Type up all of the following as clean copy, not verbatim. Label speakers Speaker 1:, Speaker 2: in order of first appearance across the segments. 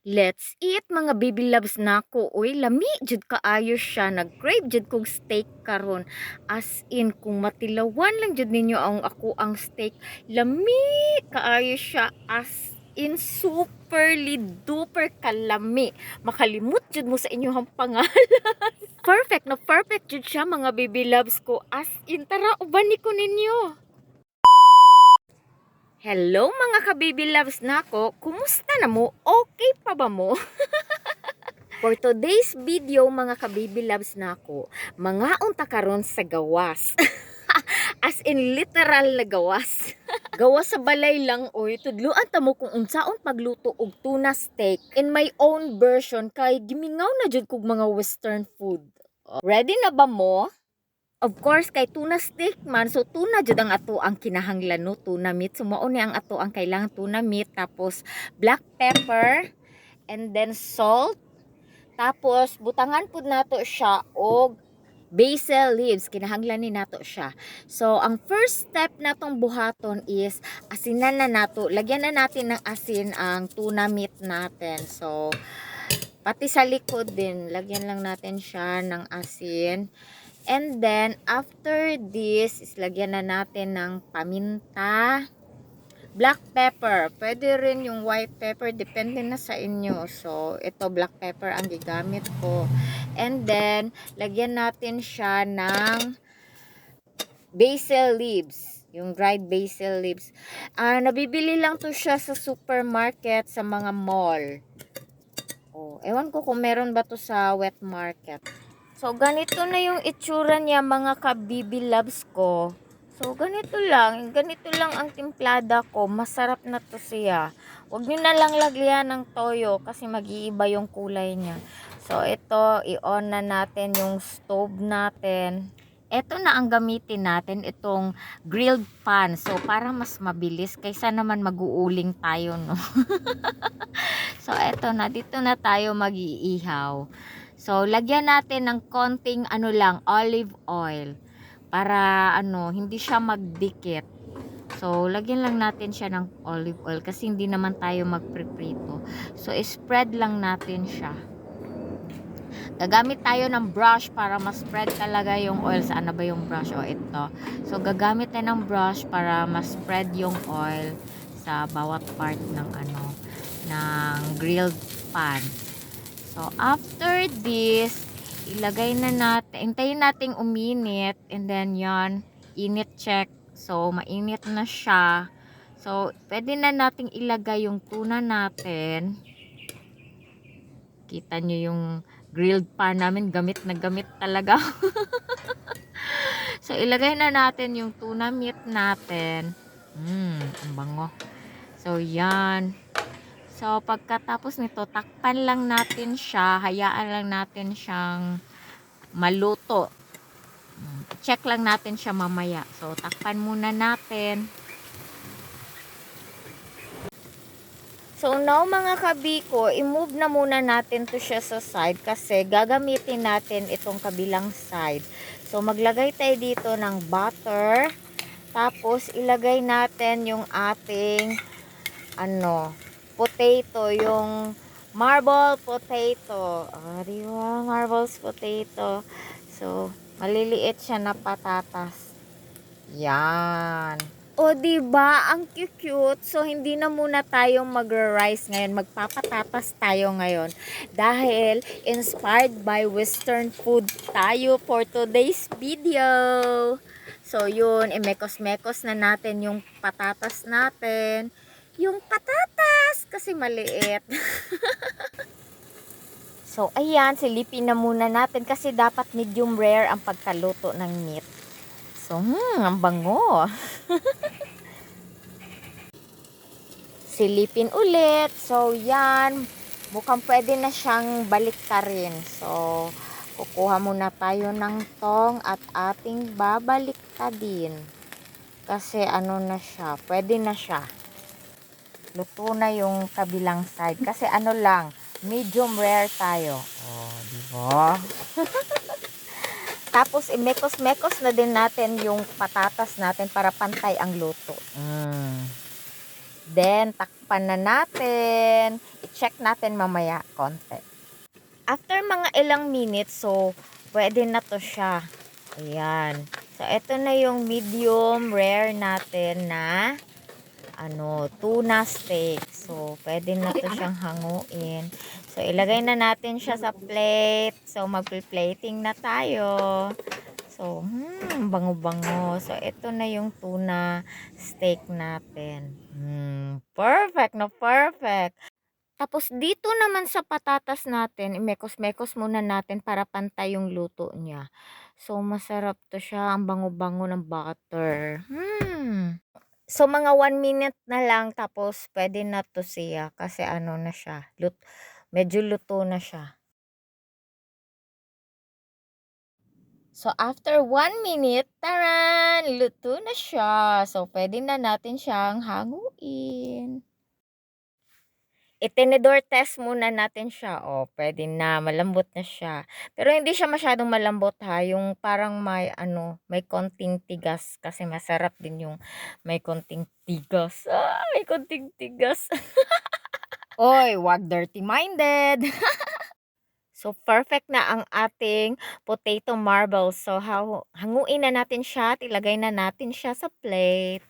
Speaker 1: Let's eat mga baby loves nako. Uy, lami jud kaayo siya. Nag-crave jud kog steak karon. As in kung matilawan lang jud ninyo ako ang steak, lami kaayo siya. As in superly duper kalami. Makalimot jud mo sa inyong pangalan. Perfect na perfect jud siya mga baby loves ko. As in tara uban ni ko ninyo. Hello mga ka-baby loves nako. Kumusta na mo? Okay pa ba mo? For today's video mga ka-baby loves nako, mga unta karon sa gawas. As in literal na gawas. Gawas sa balay lang oy, tudluan ta mo kung unsaon pagluto og tuna steak in my own version kay gimingaw na jud kog mga western food. Ready na ba mo? Of course, kay tuna steak man. So, tuna jud ang ato ang kinahanglan no, tuna meat. So, mao ni ang ato ang kailangan tuna meat. Tapos, black pepper. And then, salt. Tapos, butangan pud nato siya og basil leaves. Kinahanglan ni nato siya. So, ang first step natong buhaton is asinan na nato. Lagyan na natin ng asin ang tuna meat natin. So, pati sa likod din, lagyan lang natin siya ng asin. And then, after this, is lagyan na natin ng paminta, black pepper. Pwede rin yung white pepper, depende na sa inyo. So, ito black pepper ang gigamit ko. And then, lagyan natin siya ng basil leaves. Yung dried basil leaves. Nabibili lang to siya sa supermarket, sa mga mall. Oh, ewan ko kung meron ba to sa wet market. So, ganito na yung itsura niya mga ka-baby loves ko. So, ganito lang ang timplada ko. Masarap na to siya. Huwag nyo na lang lagyan ng toyo kasi mag-iiba yung kulay niya. So, ito, i-on na natin yung stove natin. Ito na ang gamitin natin, itong grilled pan. So, para mas mabilis kaysa naman mag-uuling tayo, no? So, ito na. Dito na tayo mag-iihaw. So, lagyan natin ng konting olive oil para hindi siya magdikit. So, lagyan lang natin siya ng olive oil kasi hindi naman tayo magpriprito. So, spread lang natin siya. Gagamit tayo ng brush para ma-spread talaga yung oil. Saan na ba yung brush? O, ito. So, gagamit tayo ng brush para ma-spread yung oil sa bawat part ng ng grilled pan. So, after this, ilagay na natin, hintayin nating uminit, and then yan, init check. So, mainit na siya. So, pwede na nating ilagay yung tuna natin. Kita nyo yung grilled pan namin, gamit na gamit talaga. So, ilagay na natin yung tuna meat natin. Ang bango. So, yan. So, pagkatapos nito, takpan lang natin siya. Hayaan lang natin siyang maluto. Check lang natin siya mamaya. So, takpan muna natin. So, now mga kabiko, i-move na muna natin to siya sa side kasi gagamitin natin itong kabilang side. So, maglagay tayo dito ng butter. Tapos, ilagay natin yung ating potato, yung marble potato. Diba? Marbles potato. So, maliliit siya na patatas. Yan. O, diba? Ang cute. So, hindi na muna tayo mag-rice ngayon. Magpapatatas tayo ngayon. Dahil, inspired by Western food tayo for today's video. So, yun. Imekos-mekos na natin yung patatas natin. Yung patatas kasi maliit. So, ayan, silipin na muna natin kasi dapat medium rare ang pagkaluto ng meat. So, ang bango. Silipin ulit. So, yan. Mukhang pwede na siyang baliktarin. So, kukuha muna tayo ng tong at ating babaliktadin. Kasi na siya, pwede na siya. Luto na yung kabilang side. Kasi medium rare tayo. Oh, di ba? Tapos, imekos-mekos na din natin yung patatas natin para pantay ang luto. Then, takpan na natin. check natin mamaya konti. After mga ilang minutes, so pwede na to siya. Ayan. So ito na yung medium rare natin na tuna steak. So pwede na to siyang hanguin. So ilagay na natin siya sa plate. So magpi-plating na tayo. So bango-bango. So ito na yung tuna steak natin. Perfect na perfect. Tapos dito naman sa patatas natin, imekos-mekos muna natin para pantay yung luto niya. So masarap to siya, ang bango-bango ng butter. So mga 1 minute na lang tapos pwede na to siya kasi na siya, medyo luto na siya. So after 1 minute, taran, luto na siya. So pwede na natin siyang hanguin. Itinidor test muna natin siya. Pwede na. Malambot na siya. Pero hindi siya masyadong malambot ha. Yung parang may konting tigas. Kasi masarap din yung may konting tigas. May konting tigas. Oy, wag dirty-minded. So, perfect na ang ating potato marbles. So, hanguin na natin siya. Ilagay na natin siya sa plate.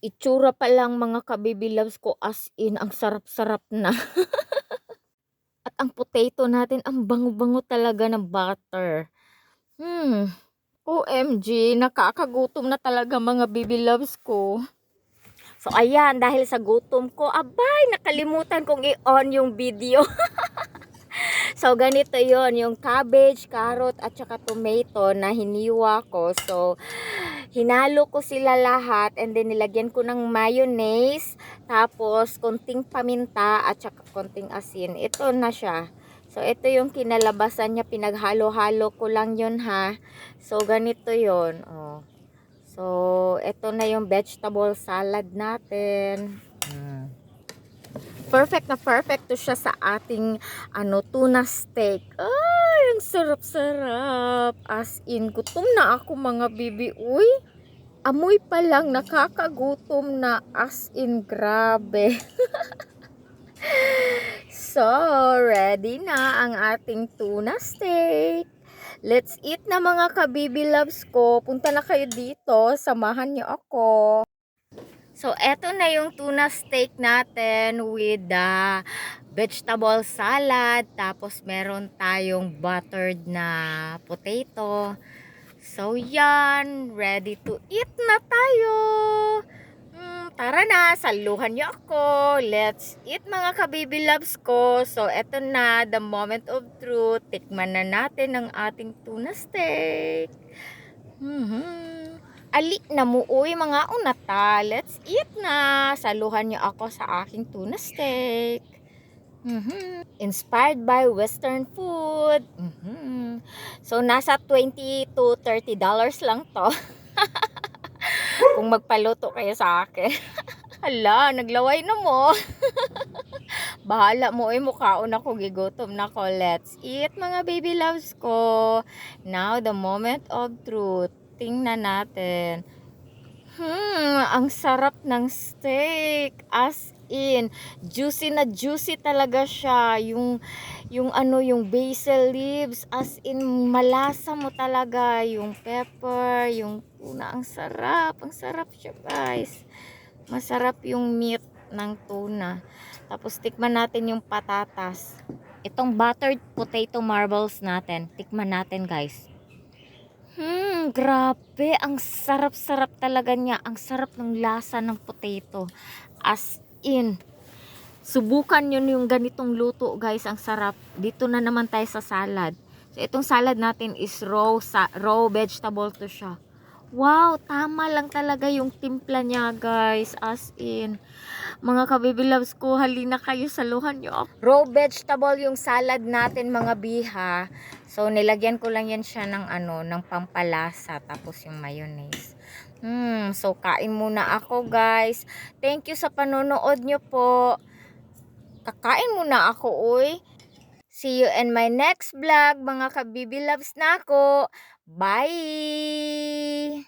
Speaker 1: Itsura pa lang mga kabibi loves ko as in ang sarap-sarap na. At ang potato natin ang bango-bango talaga ng butter. OMG, nakakagutom na talaga mga baby loves ko. So ayan, dahil sa gutom ko, abay, nakalimutan kong i-on yung video. So ganito yon, yung cabbage, carrot at saka tomato na hiniwa ko. So hinalo ko sila lahat and then nilagyan ko ng mayonnaise, tapos konting paminta at saka konting asin. Ito na siya. So ito yung kinalabasan niya, pinaghalo-halo ko lang yun ha. So ganito yon. So ito na yung vegetable salad natin. Perfect na perfect to siya sa ating tuna steak. Ay, ang sarap-sarap. As in, gutom na ako mga bibi. Uy, amoy pa lang nakakagutom na, as in, grabe. So, ready na ang ating tuna steak. Let's eat na mga kabibi loves ko. Punta na kayo dito, samahan niyo ako. So, eto na yung tuna steak natin with the vegetable salad. Tapos, meron tayong buttered na potato. So, yan. Ready to eat na tayo. Tara na, saluhan niyo ako. Let's eat mga kabibi loves ko. So, eto na, the moment of truth. Tikman na natin ang ating tuna steak. Ali na mo, uy, mga unata. Let's eat na. Saluhan niyo ako sa aking tuna steak. Inspired by Western food. So, nasa $20 to $30 lang to. Kung magpaluto kayo sa akin. Hala, naglaway na mo. Bahala mo, mukhaon ako, gigutom na ko. Let's eat, mga baby loves ko. Now, the moment of truth. Tingnan natin. Ang sarap ng steak. As in, juicy na juicy talaga siya. Yung basil leaves, as in, malasa mo talaga. Yung pepper, yung tuna, ang sarap. Ang sarap siya, guys. Masarap yung meat ng tuna. Tapos, tikman natin yung patatas. Itong buttered potato marbles natin. Tikman natin, guys. Grabe, ang sarap-sarap talaga niya. Ang sarap ng lasa ng potato. As in, subukan nyo yung ganitong luto, guys. Ang sarap. Dito na naman tayo sa salad. So, itong salad natin is raw vegetable to siya. Wow, tama lang talaga yung timpla niya, guys. As in, mga kabibi loves ko, halina kayo, saluhan nyo. Raw vegetable yung salad natin, mga biha. So, nilagyan ko lang yan siya ng ng pampalasa, tapos yung mayonnaise. So, kain muna ako, guys. Thank you sa panonood nyo po. Kakain muna ako, uy. See you in my next vlog, mga kabibi loves na ako. Bye!